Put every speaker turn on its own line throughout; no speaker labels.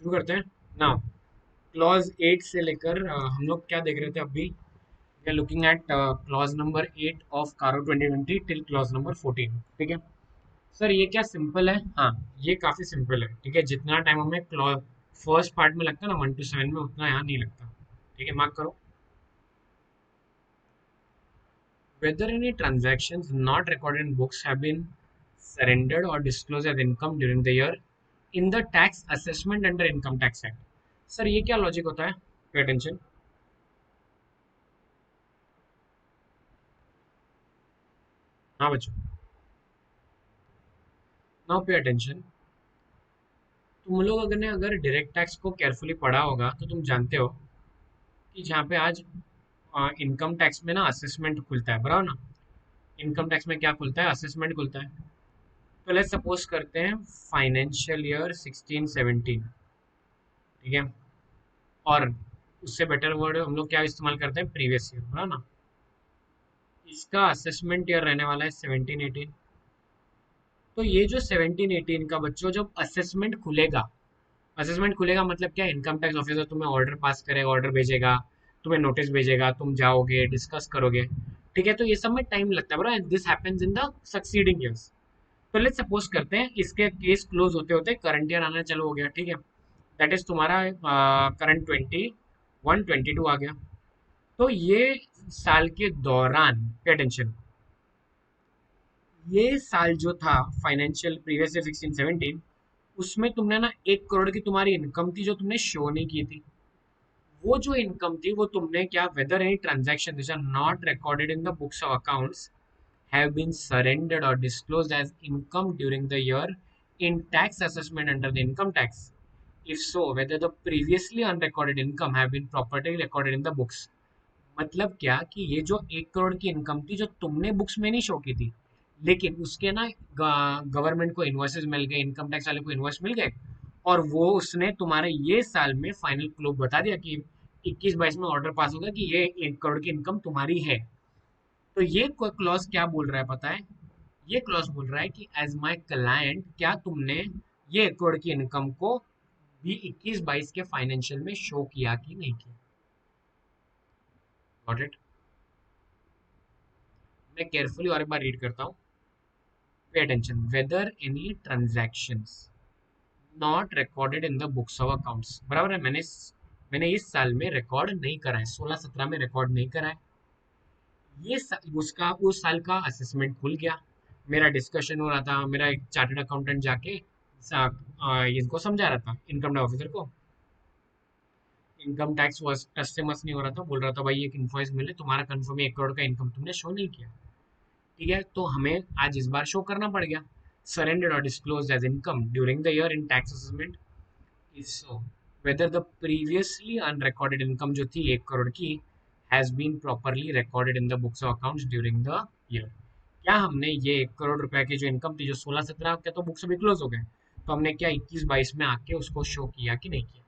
शुरू करते हैं ना। क्लॉज 8 से लेकर हम लोग क्या देख रहे थे अभी। We are looking at clause number 8 ऑफ कारो 2020 टिल क्लॉज नंबर 14। ठीक है सर, ये क्या सिंपल है? हाँ, ये काफ़ी सिंपल है। ठीक है, जितना टाइम हमें क्लॉज फर्स्ट पार्ट में लगता है ना 1 to 7 में, उतना यहाँ नहीं लगता। ठीक है, मार्क करो। Whether any transactions not recorded in books have been surrendered or disclosed as income during the year in the tax assessment under Income Tax Act। Sir, ये क्या लॉजिक होता है? Pay attention. हाँ बच्चों, नाउ पे अटेंशन। तुम लोग अगर ने अगर डायरेक्ट टैक्स को केयरफुली पढ़ा होगा तो तुम जानते हो कि जहाँ पे आज इनकम टैक्स में ना असेसमेंट खुलता है, बराबर ना। इनकम टैक्स में क्या खुलता है? असेसमेंट खुलता है। तो लेट्स सपोज करते हैं फाइनेंशियल ईयर 16-17। ठीक है, और उससे बेटर वर्ड हम लोग क्या इस्तेमाल करते हैं? प्रीवियस ईयर, है ना। इसका असेसमेंट ईयर रहने वाला है 17-18। तो ये जो 17-18 का बच्चों जब असेसमेंट खुलेगा, असेसमेंट खुलेगा मतलब क्या? इनकम टैक्स ऑफिसर तुम्हें ऑर्डर पास करेगा, ऑर्डर भेजेगा, तुम्हें नोटिस भेजेगा, तुम जाओगे, डिस्कस करोगे। ठीक है, तो ये सब में टाइम लगता है, बराबर। This happens in the succeeding years. तो लेट्स सपोज करते हैं इसके केस क्लोज होते होते करंट ईयर आना चालू हो गया। ठीक है, दैट इज तुम्हारा करंट 21-22 आ गया। तो ये साल के दौरान, पे अटेंशन, ये साल जो था फाइनेंशियल प्रीवियस ईयर 16-17, उसमें तुमने ना 1 करोड़ की तुम्हारी इनकम थी जो तुमने शो नहीं की थी। वो जो इनकम थी वो तुमने क्या, whether any transaction this are not recorded in the books of accounts have been surrendered or disclosed as income during the year in tax assessment under the income tax? If so, whether the previously unrecorded income have been properly recorded in the books। मतलब क्या कि ये जो 1 करोड़ की income थी जो तुमने books में नहीं शो की थी, लेकिन उसके ना गवर्नमेंट को इन्वॉइसेस मिल गए, इनकम टैक्स वाले को इन्वॉइस मिल गए, और वो उसने तुम्हारे ये साल में फाइनल क्लोज बता दिया कि 21-22 में ऑर्डर पास होगा कि ये 1 करोड़ की इनकम तुम्हारी है। तो ये क्लॉज क्या बोल रहा है पता है? ये क्लॉज बोल रहा है कि एज माय क्लाइंट, क्या तुमने ये 1 करोड़ की इनकम को भी 21-22 के फाइनेंशियल में शो किया कि नहीं किया? Got it? मैं केयरफुली और एक बार रीड करता हूँ। Pay attention. Whether any transactions not recorded in the books of accounts, बराबर है। मैंने इस साल में रिकॉर्ड नहीं करा है, 16-17 में रिकॉर्ड नहीं करा है। उसका उस साल का असेसमेंट खुल गया, मेरा डिस्कशन हो रहा था, मेरा एक चार्टर्ड अकाउंटेंट जाके इनको समझा रहा था, इनकम टैक्स ऑफिसर को। इनकम टैक्स वाज टस से मस नहीं हो रहा था, बोल रहा था भाई एक इन्वॉइस मिले तुम्हारा, कंफर्म 1 करोड़ का इनकम तुमने शो नहीं किया। ठीक है, तो हमें आज इस बार शो करना पड़ गया। सरेंडर्ड और disclosed as income during the year in tax assessment is so whether the previously unrecorded income जो थी 1 करोड़ की has been properly recorded in the books of accounts during the year. क्या हमने ये 1 करोड़ रुपए की जो इनकम थी जो 16-17 के तो बुक्स अभी क्लोज हो गए, तो हमने क्या 21-22 में आके उसको शो किया कि नहीं किया?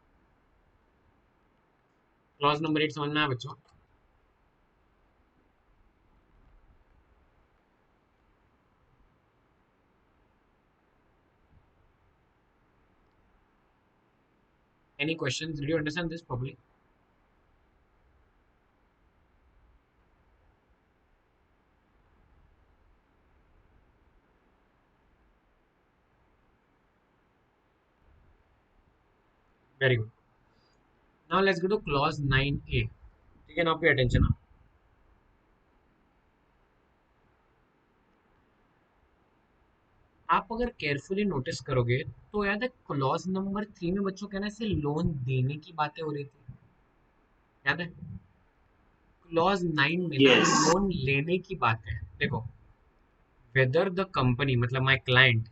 क्लॉज नंबर 8 समझ में आया बच्चों? Any questions? Did you understand this properly? Very good. Now let's go two clause 9A। ठीक है, नाउ पे अटेंशन। आप अगर केयरफुली नोटिस करोगे तो याद है क्लॉज नंबर 3 में बच्चों कहने से लोन देने की बातें हो रही थी, याद है? क्लॉज 9 में ना
Yes.
लोन लेने की बात है। देखो, वेदर द कंपनी मतलब my client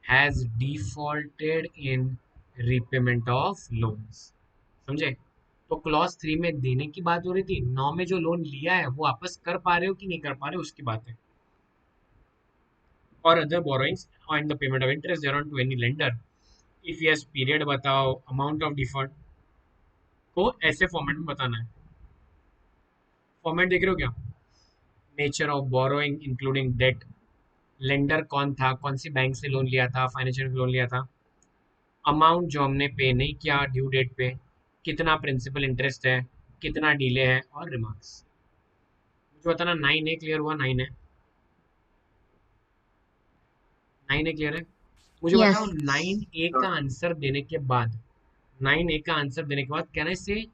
has defaulted in repayment of loans, समझे? तो क्लॉज 3 में देने की बात हो रही थी, 9 में जो लोन लिया है वो वापस कर पा रहे हो कि नहीं कर पा रहे हो उसकी बात है। और other borrowings and the payment of interest thereon to any lender. If yes period बताओ, अमाउंट ऑफ डिफॉल्ट को ऐसे फॉर्मेट में बताना है। फॉर्मेट देख रहे हो क्या? Nature of borrowing including date, lender कौन था, कौन सी बैंक से लोन लिया था, फाइनेंशियल लोन लिया था, अमाउंट जो हमने पे नहीं किया ड्यू डेट पे, कितना प्रिंसिपल इंटरेस्ट है, कितना डिले है, और रिमार्क्स। मुझे बताना 9A क्लियर हुआ? 9A, 9A क्लियर है? मुझे बताओ
Yes.
9A का आंसर देने के बाद, 9A का आंसर देने के बाद कहने से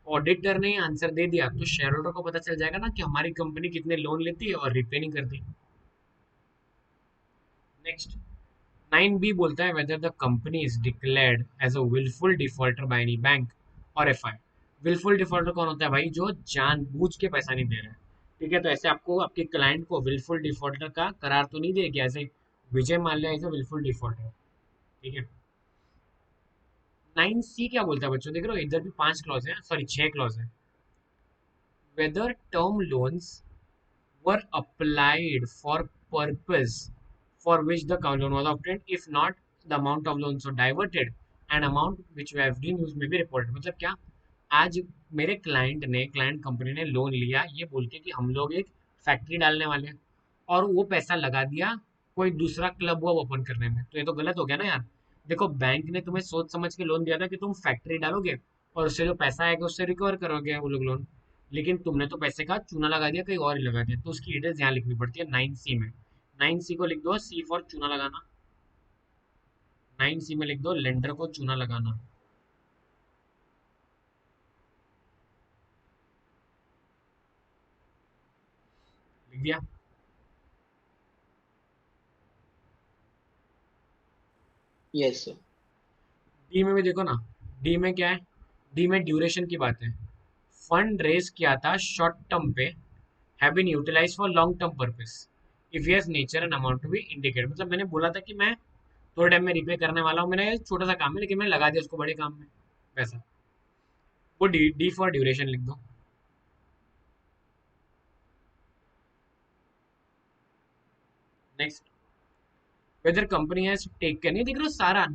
ऑडिटर ने आंसर दे दिया तो शेयर होल्डर को पता चल जाएगा ना कि हमारी कंपनी कितने लोन लेती है और रिपे नहीं करती। नेक्स्ट, 9B बोलता है whether the company is declared as a willful defaulter by any bank or FI। willful defaulter कौन होता है भाई? जो जानबूझ के पैसा नहीं दे रहा है। ठीक है, तो ऐसे आपको आपके क्लाइंट को willful defaulter का करार तो नहीं देगी, ऐसे Vijay Mallya is a willful defaulter। ठीक है। 9C क्या बोलता है बच्चों? देख रहे हो इधर भी 5 क्लॉज है, सॉरी 6 क्लॉज है। whether term loans were applied for purpose for which the loan was obtained, if not the amount of loans so diverted and amount which have been used may be reported। मतलब क्या, आज मेरे client company ने loan लिया ये बोल के कि हम लोग एक फैक्ट्री डालने वाले हैं, और वो पैसा लगा दिया कोई दूसरा क्लब वो ओपन करने में, तो ये तो गलत हो गया ना यार। देखो बैंक ने तुम्हें सोच समझ के लोन दिया था कि तुम फैक्ट्री डालोगे और उससे जो पैसा आएगा उससे रिकवर करोगे वो लोग लोन, लेकिन तुमने तो पैसे का चूना लगा दिया, कहीं और ही लगा दिया, तो उसकी डिटेल्स यहाँ लिखनी पड़ती है 9C में। 9C को लिख दो C फॉर चूना लगाना। 9C में लिख दो लेंडर को चूना लगाना। लिख दिया?
Yes, sir.
डी में भी देखो ना, डी में क्या है? डी में ड्यूरेशन की बात है। फंड रेज किया था शॉर्ट टर्म पे, have been utilise for long term purpose if yes nature and amount to be indicate. मतलब मैंने बोला था कि मैं थोड़े टाइम में रिपे करने वाला हूँ, मेरा ये छोटा सा काम है लेकिन मैंने लगा दिया उसको बड़े काम में पैसा। वो डी डी फॉर ड्यूरेशन लिख दो। Next, weather company has taken, ये देख रहे हो सारा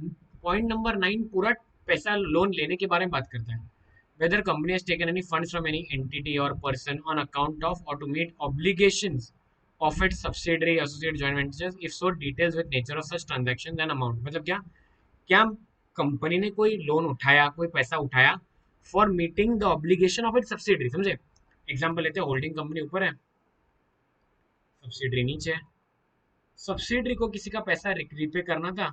पॉइंट नंबर 9 पूरा पैसा लोन लेने के बारे में बात करता है। Whether company has taken any funds from any entity और पर्सन ऑन अकाउंट ऑफ और to meet obligations of its subsidiary associate joint ventures if so details with nature of such transactions and amount। मतलब क्या, क्या company ने कोई loan उठाया, कोई पैसा उठाया for meeting the obligation of it subsidiary, समझे? एग्जांपल लेते हैं, होल्डिंग कंपनी ऊपर है, सब्सिडरी नीचे है। सब्सिडरी को किसी का पैसा रिपे करना था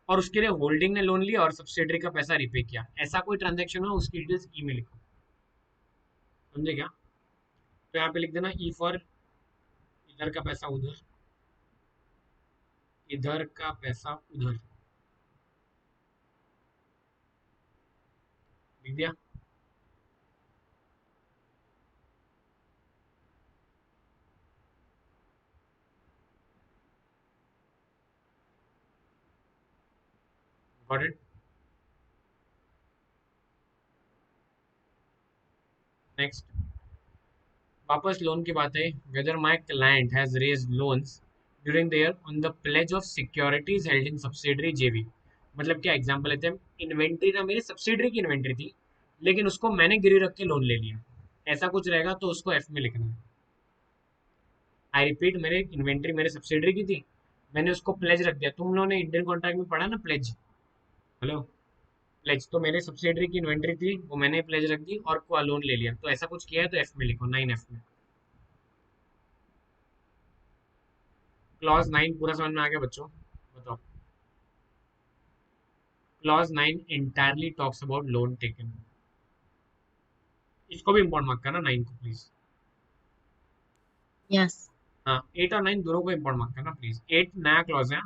और उसके लिए होल्डिंग ने लोन लिया और सब्सिडरी का पैसा रिपे किया, ऐसा कोई ट्रांजेक्शन हो उसकी डिटेल्स ई में लिखो। समझे क्या? तो यहाँ पे लिख देना ई फॉर इधर का पैसा उधर, इधर का पैसा उधर। लिख दिया? Got it? नेक्स्ट, वापस लोन की बात है। Whether my client has raised loans during the year on the pledge of securities held in subsidiary JV. मतलब क्या, एग्जांपल लेते हैं, इन्वेंट्री ना मेरी सब्सिडरी की इन्वेंट्री थी लेकिन उसको मैंने गिरवी रख के लोन ले लिया, ऐसा कुछ रहेगा तो उसको एफ में लिखना है। आई रिपीट, मेरे इन्वेंट्री मेरे सब्सिडरी की थी, मैंने उसको प्लेज रख दिया। तुम लोगों ने इंडियन कॉन्ट्रैक्ट में पढ़ा ना प्लेज? हेलो, प्लेज तो मेरे सब्सिडरी की इन्वेंट्री थी, वो मैंने प्लेज रख दी और को लोन ले लिया, तो ऐसा कुछ किया है तो एफ में लिखो, 9F में। क्लॉज 9 पूरा समझ में आ गया बच्चों? बताओ। Clause 9 entirely talks about loan taken। इसको भी इम्पोर्ट मार्क करना 9 को प्लीज।
Yes.
हाँ, 8 और 9 दोनों को इम्पोर्ट मार्क करना प्लीज। 8 नया क्लॉज है,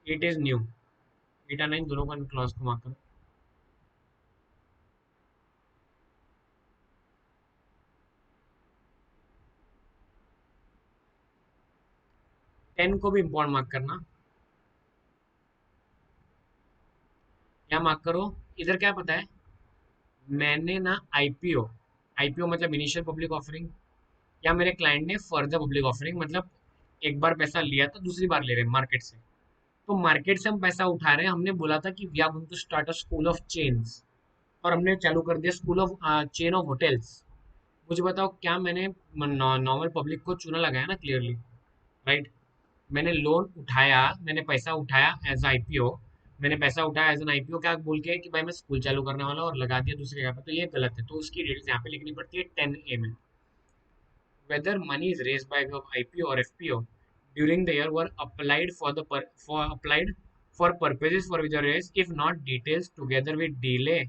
8 इज न्यू। 8 और 9 दोनों को क्लॉज को मार्क करो। 10 को भी इम्पोर्ट मार्क करना। क्या मार्क करो? इधर क्या पता है, मैंने ना आईपीओ, आईपीओ मतलब इनिशियल पब्लिक ऑफरिंग, या मेरे क्लाइंट ने फर्दर पब्लिक ऑफरिंग, मतलब एक बार पैसा लिया था दूसरी बार ले रहे हैं मार्केट से। तो मार्केट से हम पैसा उठा रहे हैं, हमने बोला था कि we are going to start a school of chains, और हमने चालू कर दिया school of chain of hotels. मुझे बताओ, क्या मैंने नॉर्मल पब्लिक को चूना लगाया ना क्लियरली, राइट? मैंने लोन उठाया, मैंने पैसा उठाया एज आईपीओ, मैंने पैसा उठाया एज एन आईपीओ क्या बोल के कि भाई मैं स्कूल चालू करने वाला हूँ और लगा दिया दूसरी जगह पे, तो ये गलत है। तो उसकी डिटेल्स यहाँ पे लिखनी पड़ती है 10A में। Whether money is raised by the IPO or FPO during the year were applied for purposes for which are raised, if not details together with delay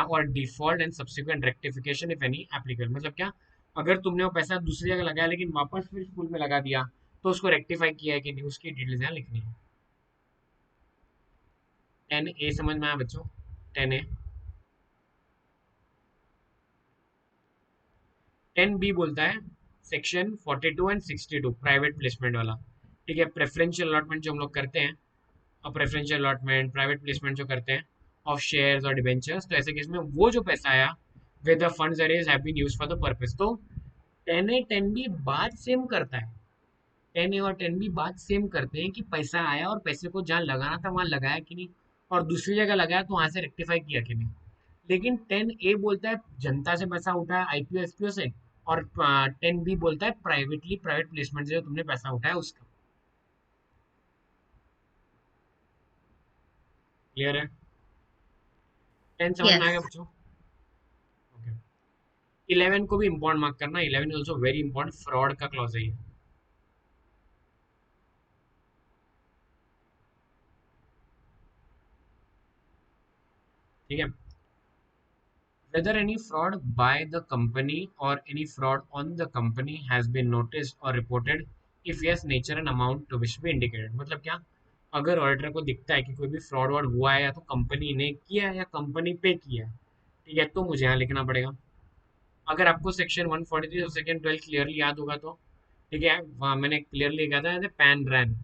or default and subsequent rectification if any applicable। मतलब क्या, अगर तुमने वो पैसा दूसरी जगह लगाया लेकिन वापस फिर स्कूल में लगा दिया, तो उसको रेक्टिफाई किया है कि नहीं, उसकी डिटेल्स यहाँ लिखनी है। 10A समझ में आया बच्चों? 10A। 10B बोलता है सेक्शन 42 एंड 62 प्राइवेट प्लेसमेंट वाला। ठीक है, प्रेफरेंशियल अलॉटमेंट जो हम लोग करते हैं, और प्रेफरेंशियल अलॉटमेंट प्राइवेट प्लेसमेंट जो करते हैं ऑफ शेयर्स और डिबेंचर्स, तो ऐसे केस में वो जो पैसा आया विद द फंड्स अरेज have been used for the purpose. तो 10A 10B बात सेम करता है। 10A और 10B बात सेम करते हैं कि पैसा आया और पैसे को जहाँ लगाना था वहां लगाया कि नहीं, और दूसरी जगह लगाया तो वहां से रेक्टिफाई किया कि नहीं। लेकिन 10A बोलता है जनता से पैसा उठाया आईपीओ एसपीओ से, और 10B बोलता है प्राइवेट प्लेसमेंट से जो तुमने पैसा उठाया उसका। क्लियर है? 10 समझ में आ गया
Yes.
बच्चों? ओके। 11 को भी इंपॉर्टेंट मार्क करना, 11 is also very important, fraud का क्लॉज है ये। ठीक है, whether any fraud by the company or any fraud on the company has been noticed or reported, if yes nature and amount to which be indicated। मतलब क्या, अगर auditor को दिखता है कि कोई भी फ्रॉड वर्ड हुआ है या तो कंपनी ने किया है या कंपनी पे किया है, ठीक है, तो मुझे यहाँ लिखना पड़ेगा। अगर आपको सेक्शन 143 और सेक्शन 12 क्लियरली याद होगा तो, ठीक है, वहाँ मैंने क्लियरली लिखा था जैसे पैन रैन।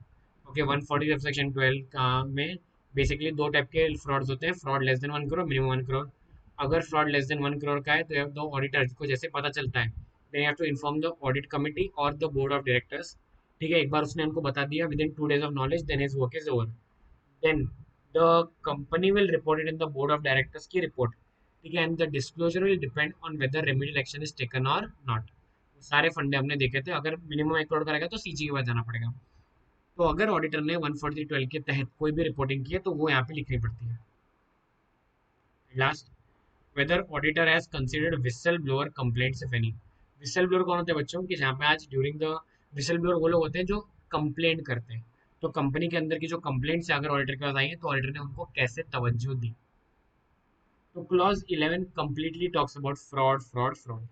ओके, 140 सेक्शन 12 का में बेसिकली दो टाइप के फ्रॉड्स होते हैं, fraud less than 1 crore, minimum 1 crore. अगर फ्रॉड लेस देन 1 करोड़ का है तो दो ऑडिटर को जैसे पता चलता है, then you have to inform the audit committee और द बोर्ड ऑफ डायरेक्टर्स। ठीक है, एक बार उसने उनको बता दिया within 2 days of knowledge, then his work is over. Then the company will report it in the board of directors की रिपोर्ट। ठीक है, and the disclosure will depend on whether remedial action is taken और not. सारे फंडे हमने देखे थे, अगर मिनिमम 1 करोड़ का रहेगा तो सीजी के पास जाना पड़ेगा। तो अगर ऑडिटर ने 143(12) के तहत कोई भी रिपोर्टिंग की है तो वो यहाँ पे लिखनी पड़ती है। Last, whether auditor has considered whistle blower complaints if any. Whistle blower कौन होते हैं बच्चों? कि जहाँ पे आज ड्यूरिंग द विसल ब्लोअर वो लोग होते हैं जो कंप्लेंट करते हैं। तो कंपनी के अंदर की जो कंप्लेंट्स है अगर ऑडिटर के पास आई है तो ऑडिटर ने उनको कैसे तवज्जो दी। तो clause 11 completely talks about fraud fraud fraud.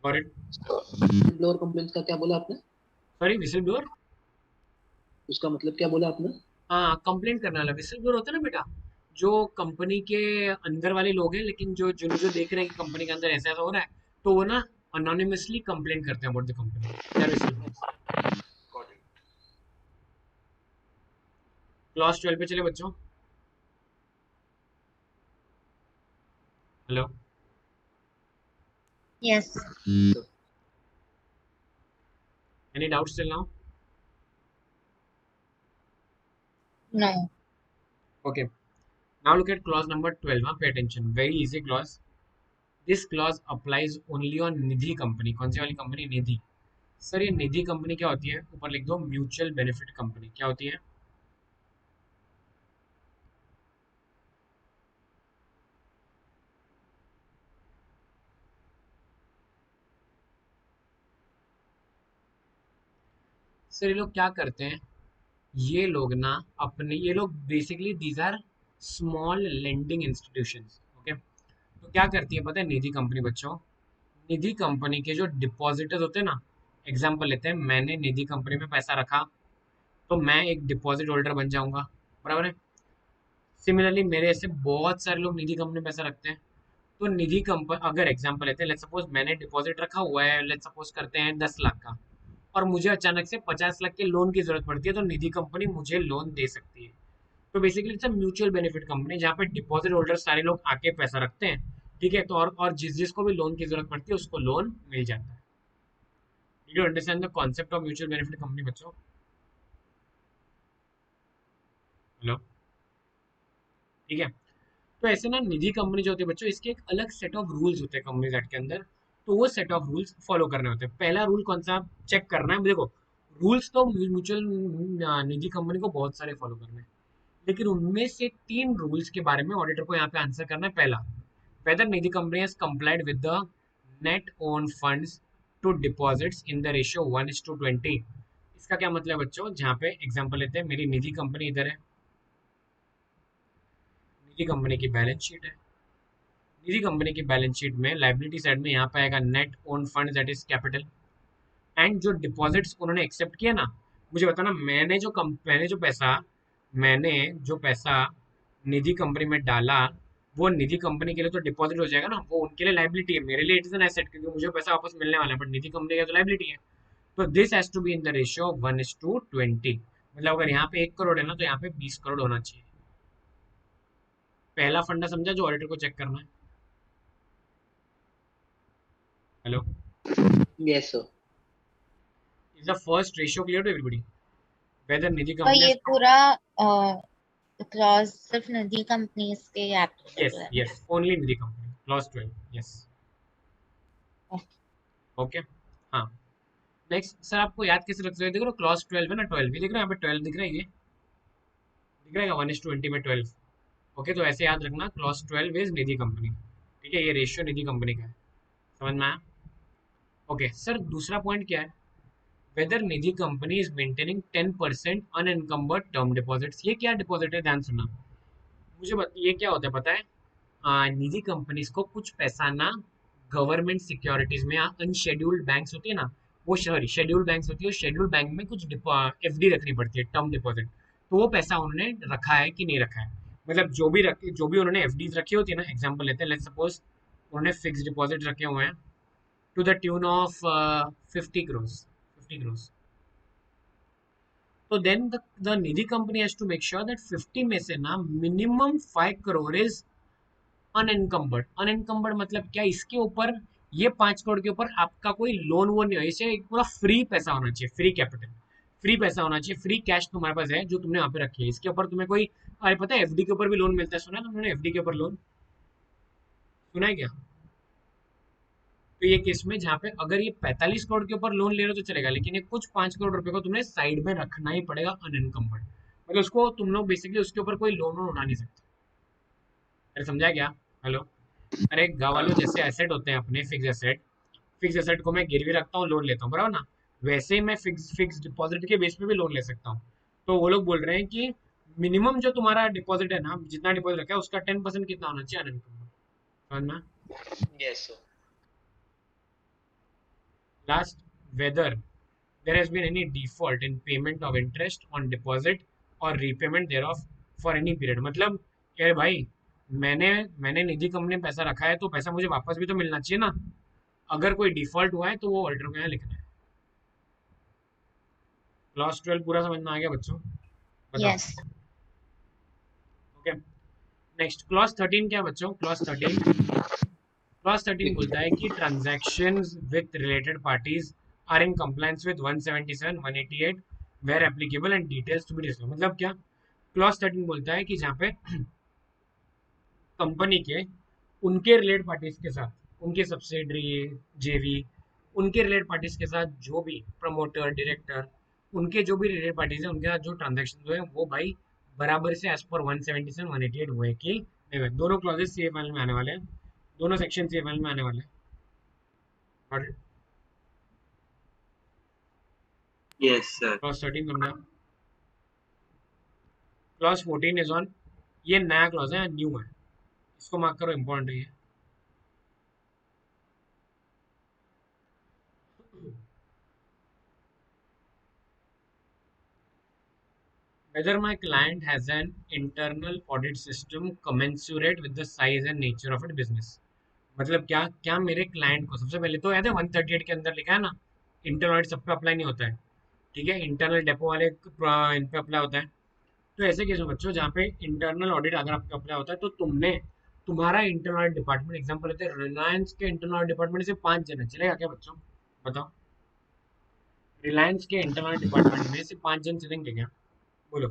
और
ब्लोअर कंप्लेंट्स का क्या बोला आपने?
सॉरी, विसल ब्लोअर,
उसका मतलब क्या बोला आपने?
हाँ, कंप्लेंट करने वाला विसल ब्लोअर होता है ना बेटा, जो कंपनी के अंदर वाले लोग हैं लेकिन जो देख रहे हैं कि कंपनी के अंदर ऐसा ऐसा हो रहा है, तो वो ना अनोनिमसली कंप्लेंट करते हैं about the company, they are whistle blowers. Class 12 पे चले बच्चों। Hello,
Yes.
Any doubts till now?
No.
Okay, now look at clause number 12। Pay attention, very easy clause. This clause applies only on Nidhi company. कौन सी वाली company? निधि। Sir ये निधि company क्या होती है? ऊपर लिख दो म्यूचुअल बेनिफिट कंपनी। क्या होती है? सर ये लोग क्या करते हैं, ये लोग ना अपने, ये लोग basically these are small lending institutions. Okay, तो क्या करती है पता है निधि कंपनी बच्चों? निधि कंपनी के जो डिपॉजिटर्स होते हैं ना, एग्जांपल लेते हैं, मैंने निधि कंपनी में पैसा रखा तो मैं एक डिपॉजिट होल्डर बन जाऊंगा, बराबर है? सिमिलरली मेरे ऐसे बहुत सारे लोग निधि कंपनी में पैसा रखते हैं। तो निधि कंपनी, अगर एग्जांपल लेते हैं, लेट्स सपोज मैंने डिपॉजिट रखा हुआ है, लेट्स सपोज करते हैं 10 लाख का, और मुझे अचानक से 50 लाख के लोन की जरूरत पड़ती है, तो निधि कंपनी मुझे लोन दे सकती है। तो basically it's a mutual benefit company जहाँ पे डिपॉजिट होल्डर सारे लोग आके पैसा रखते हैं। ठीक है, तो और जिस जिसको भी लोन की जरूरत पड़ती है उसको लोन मिल जाता है। You understand the concept of mutual benefit company बच्चों? हेलो, ठीक है। तो ऐसे ना निधि कंपनी जो होती है बच्चों, इसके एक अलग सेट ऑफ रूल्स होते हैं कंपनीज एक्ट के अंदर। तो वो सेट ऑफ रूल्स फॉलो करने होते हैं। पहला रूल कौन सा चेक करना है, देखो रूल्स तो म्यूचुअल निजी कंपनी को बहुत सारे फॉलो करने हैं, लेकिन उनमें से 3 रूल्स के बारे में ऑडिटर को यहाँ पे आंसर करना है। पहला, whether Nidhi company has complied with the net owned funds to deposits in the ratio 1:20। इसका क्या मतलब है बच्चों, जहाँ पे एग्जांपल लेते हैं, मेरी निधि कंपनी इधर है, निधि कंपनी की बैलेंस शीट है। निधि कंपनी की बैलेंस शीट में लाइबिलिटी साइड में यहाँ पे आएगा net own fund that is capital, and जो डिपॉजिट्स उन्होंने एक्सेप्ट किया ना, मुझे बताना, मैंने जो पैसा निधि कंपनी में डाला, वो निधि कंपनी के लिए तो डिपॉजिट हो जाएगा ना, वो उनके लिए लाइबिलिटी है, मेरे लिए इट इज एन एसेट क्योंकि मुझे पैसा वापस मिलने वाला है, बट निधि कंपनी का तो लाइबिलिटी है। तो this has to be in the ratio 1:20। मतलब अगर यहाँ पे 1 करोड़ है ना, तो यहाँ पे 20 करोड़ होना चाहिए। पहला फंडा समझा जो ऑडिटर को चेक करना है। Hello,
Yes, sir.
Is the first ratio clear to everybody, whether Nidhi
तो
कंपनी।
ये पूरा क्लॉज सिर्फ निजी कंपनीज के
यस
एप्लीकेबल है।
Yes, only Nidhi company, clause 12, yes. Okay, हाँ। नेक्स्ट सर, आपको याद कैसे रख सकते हो, देखो क्लॉज 12 है ना, 12 भी दिख रहा है यहाँ पे, 12 दिख रहा है, ये दिख रहा है 1:20 में 12। ओके, तो ऐसे याद रखना, क्लॉज 12 इज निधि कंपनी, ठीक है, ये रेशियो निधि कंपनी का है, समझ में आया। ओके सर, दूसरा पॉइंट क्या है, whether Nidhi company is maintaining 10% unencumbered term deposits. ये क्या डिपॉजिट है, ध्यान सुनना, ये क्या होता है पता है, निजी कंपनीज को कुछ पैसा ना गवर्नमेंट सिक्योरिटीज में, अनशेड्यूल्ड बैंक्स होती है ना, वो सॉरी शेड्यूल्ड बैंक्स होती है, शेड्यूल्ड बैंक में कुछ एफडी रखनी पड़ती है, टर्म डिपॉजिट। तो वो पैसा उन्होंने रखा है कि नहीं रखा है, मतलब जो भी उन्होंने एफडीज रखी होती है ना, एग्जांपल लेते हैं, लेट्स सपोज उन्होंने फिक्स डिपॉजिट रखे हुए हैं to the tune of 50 crore. तो then the Nidhi company has to make sure that 50 में से ना minimum 5 crore is unencumbered. Unencumbered मतलब क्या, इसके ऊपर, ये 5 करोड़ के ऊपर आपका कोई लोन वोन नहीं हो, इसे एक पूरा फ्री पैसा होना चाहिए, फ्री कैपिटल, फ्री पैसा होना चाहिए, फ्री कैश तुम्हारे पास है जो तुमने वहां पे रखी है, इसके ऊपर तुम्हें कोई, अरे पता है एफडी के ऊपर भी लोन मिलता है, सुना है तुमने एफडी के ऊपर लोन, सुना है क्या। तो ये केस में जहाँ पे अगर ये 45 करोड़ के ऊपर लोन ले रहे हो तो चलेगा, लेकिन ये कुछ 5 करोड़ रुपए को तुमने साइड में रखना ही पड़ेगा अनएनकम्बर्ड, मतलब उसको तुम लोग बेसिकली उसके ऊपर कोई लोन वोन उठा नहीं सकते। अरे समझा क्या। हेलो, अरे गाँव वालों जैसे एसेट होते हैं अपने, फिक्स एसेट को मैं गिरवी रखता हूँ, लोन लेता हूँ, बराबर ना, वैसे ही मैं फिक्स डिपॉजिट के बेस पे भी लोन ले सकता हूँ। तो वो लोग बोल रहे हैं कि मिनिमम जो तुम्हारा डिपॉजिट है ना, जितना डिपॉजिट रखा है उसका 10% कितना होना चाहिए अनइनकम, समझ में।
Yes, sir.
Last, whether there has been any default in payment of interest on deposit और repayment thereof for any period. मतलब यार भाई, मैंने मैंने निजी कंपनी में पैसा रखा है तो पैसा मुझे वापस भी तो मिलना चाहिए ना, अगर कोई डिफॉल्ट हुआ है तो वो ऑर्डर को यहाँ लिखना है। क्लास 12 पूरा समझ में आ गया बच्चों, बताओ।
यस।
ओके, नेक्स्ट क्लॉज 13 क्या है बच्चों, क्लॉज 13 बोलता है कि transactions with related parties are in compliance with 177 188 where applicable and details to be disclosed. मतलब क्या, क्लॉज 13 बोलता है कि जहाँ पे कंपनी के उनके रिलेटेड पार्टीज के साथ, उनके सब्सिडरी, जेवी, उनके रिलेटेड पार्टीज के साथ जो भी प्रमोटर, डायरेक्टर, उनके जो भी रिलेटेड पार्टीज है उनके साथ जो ट्रांजैक्शन हुए वो भाई बराबर से एज पर 177 188 हुए कि नहीं हुए। दोनों क्लॉजेस सीएफएल में आने वाले हैं, दोनों सेक्शन सीएफएल में आने वाले हैं। और
Yes, sir.
क्लॉज 13 समझा। क्लॉज 14 इज ऑन, ये नया क्लॉज है, न्यू है, इसको मार्क करो, इंपॉर्टेंट है ये। Whether my client has an internal audit system commensurate with the size and nature of its business। मतलब क्या क्या मेरे क्लाइंट को, सबसे पहले तो याद है 138 के अंदर लिखा है ना, इंटरनल ऑडिट सब पे अप्लाई नहीं होता है, ठीक है, इंटरनल डेपो वाले इन पे अप्लाई होता है। तो ऐसे केस में बच्चों जहाँ पे इंटरनल ऑडिट अगर आपका अप्लाई होता है तो तुम्हारा इंटरनल ऑडिट डिपार्टमेंट, एग्जाम्पल लेते हैं रिलायंस के इंटरनल ऑडिट डिपार्टमेंट से 5 जन है, चलेगा क्या बच्चों, बताओ। रिलायंस के इंटरनल डिपार्टमेंट में से 5 जन चलेंगे क्या, बोलो।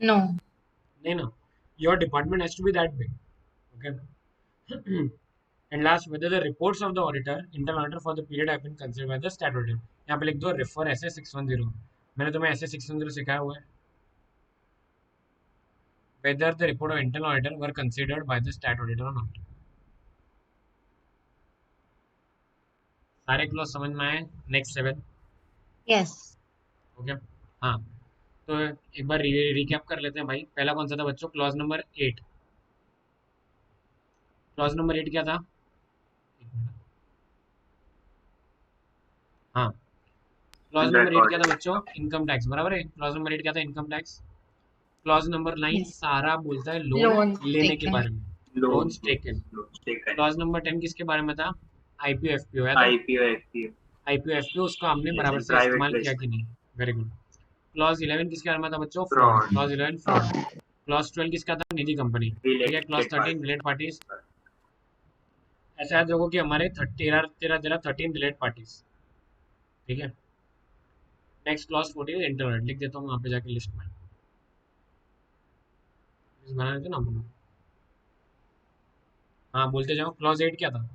नो।
नहीं ना, your department has to be that big, okay. And last whether the reports of the auditor internal auditor for the period have been considered by the statutory. यहाँ पे लिख दो रेफर एसए 610। मैंने तुम्हें एसए 610 सिखाया हुआ है। Whether the report of internal auditor were considered by the stat auditor और नॉट। सारे क्लॉज समझ में आए? नेक्स्ट 7।
Yes.
ओके। हाँ, तो एक बार रिकैप कर लेते हैं भाई। पहला कौन सा था बच्चों? Clause number 8। क्लॉज नंबर 8 क्या था? एक मिनट। हाँ, क्लॉज नंबर 8 क्या था बच्चों? इनकम टैक्स, बराबर है। क्लॉज नंबर 8 क्या था? Income tax. Clause number 9
Yes.
सारा बोलता है लोन
Loans
लेने के
taken.
बारे में,
loan,
loans taken.
Loan taken,
clause number 10 किसके बारे में था? आईपीओ एफपीओ है था।
आईपीओ एफपीओ,
आईपीओ एफपीओ उसको हमने
यस,
बराबर
एंड
से
प्राइवेट
इस्तेमाल किया कि
प्लेसमेंट,
नहीं? Very good. क्लॉज 11 किसके बारे में था बच्चों? Fraud.
Fraud,
clause 11 fraud. Clause 12 किसका था? निधि कंपनी। ठीक है। Clause
related
13
party,
related parties. ऐसा है देखो कि हमारे 13 रिलेटेड पार्टीज। ठीक है। नेक्स्ट क्लॉज 14 इंटरनेट, लिख देता हूँ वहाँ पे जाके लिस्ट में। बना देते ना हम लोग। हाँ, बोलते जाओ। क्लॉज 8 क्या था?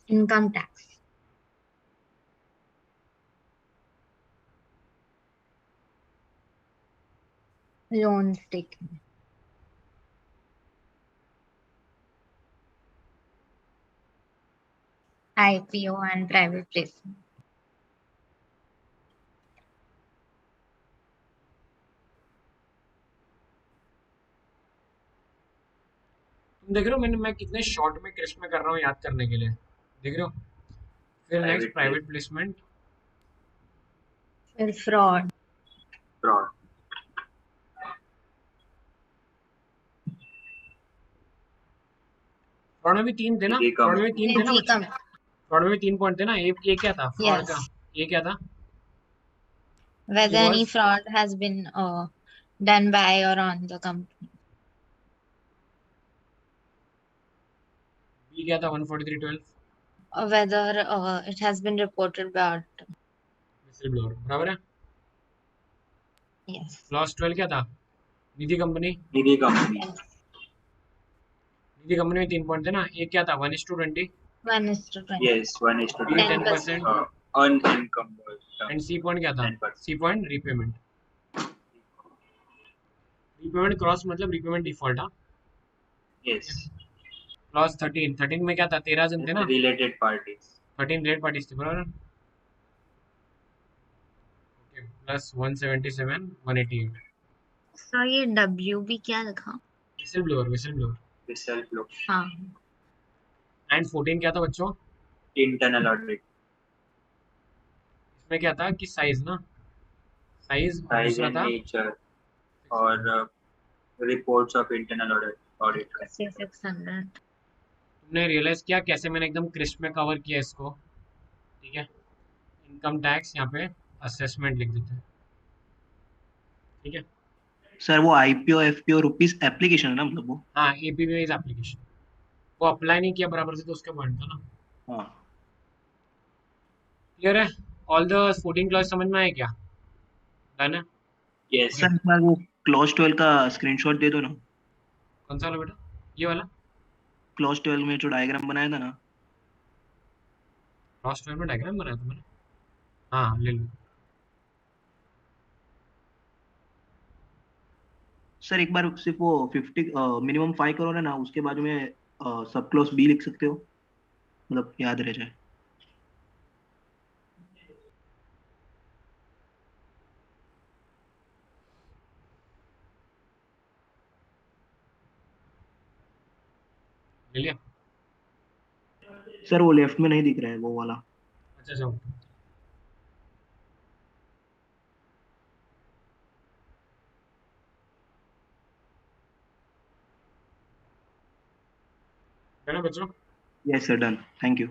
Income tax. Loans taken. IPO and private placement.
तुम देख रहे हो मैं कितने शॉर्ट में क्रिस्प में कर रहा हूँ याद करने के लिए। देख रहे हो? फिर next
private
private
placement,
placement.
Well, fraud.
Fraud,
fraud में भी 3 थे ना?
निधि
फ्रॉड में भी 3 थे ना
Nidhi
बच्चों? फ्रॉड में भी 3 पॉइंट थे ना? ये क्या था फ्रॉड का?
Yes.
ये क्या था?
Whether
ये
any
was
fraud has been done by or on the company.
B क्या था? 14312
Or whether it has been reported by.
Whistle blower, बराबर है।
Yes.
क्लॉज 12 क्या था? निधि कंपनी।
निधि कंपनी,
Yes.
निधि कंपनी में 3 पॉइंट थे ना? एक क्या था? 1:20।
1:20.
Yes, 1:10,
B 10%।
10%.
अनइनकम
एंड सी पॉइंट क्या था?
10%,
C point repayment. Repayment cross मतलब रीपेमेंट डिफॉल्ट। हाँ, ठीक
यस,
है। क्लॉज 13 में क्या था? 13 जन थे ना?
रिलेटेड पार्टीज,
13 रेड पार्टीज थी, बराबर। Okay, plus 177 188।
So ये W भी क्या लिखा?
Whistle blower, whistle blower.
Whistle flow,
हाँ.
एंड 14 क्या था बच्चों?
इंटरनल ऑडिट,
इसमें क्या था कि साइज ना, साइज, और
साइज
दूसरा
एंड
था
नेचर, और reports of internal audit, auditor.
600.
तुमने रियलाइज किया कैसे मैंने एकदम क्रिस्प में कवर किया इसको? ठीक है। इनकम टैक्स यहाँ पे असेसमेंट लिख देते हैं। ठीक है।
सर वो आईपीओ एफपीओ रुपीस एप्लीकेशन है ना, मतलब वो?
हाँ, एपी में इज एप्लीकेशन। वो अप्लाई नहीं किया बराबर से तो उसका पॉइंट था ना।
हाँ
क्लियर है? ऑल द 14 क्लॉज समझ में आए क्या? डन है?
Yes,
okay.
सर, एक बार वो क्लॉज 12 का स्क्रीनशॉट दे दो ना।
कौन सा वाला बेटा? ये वाला?
क्लॉज 12 में जो डायग्राम बनाया था ना।
क्लॉज 12 में डायग्राम बनाया था मैंने। हाँ, ले लो।
सर एक बार सिर्फ वो 50 मिनिमम 5 करोड़ है ना, उसके बाद में सब क्लॉज बी लिख सकते हो, मतलब याद रह जाए।
ले लिया?
सर वो लेफ्ट में नहीं दिख रहा है वो वाला।
अच्छा, जाओ। है ना बच्चों?
Yes sir, done, thank you.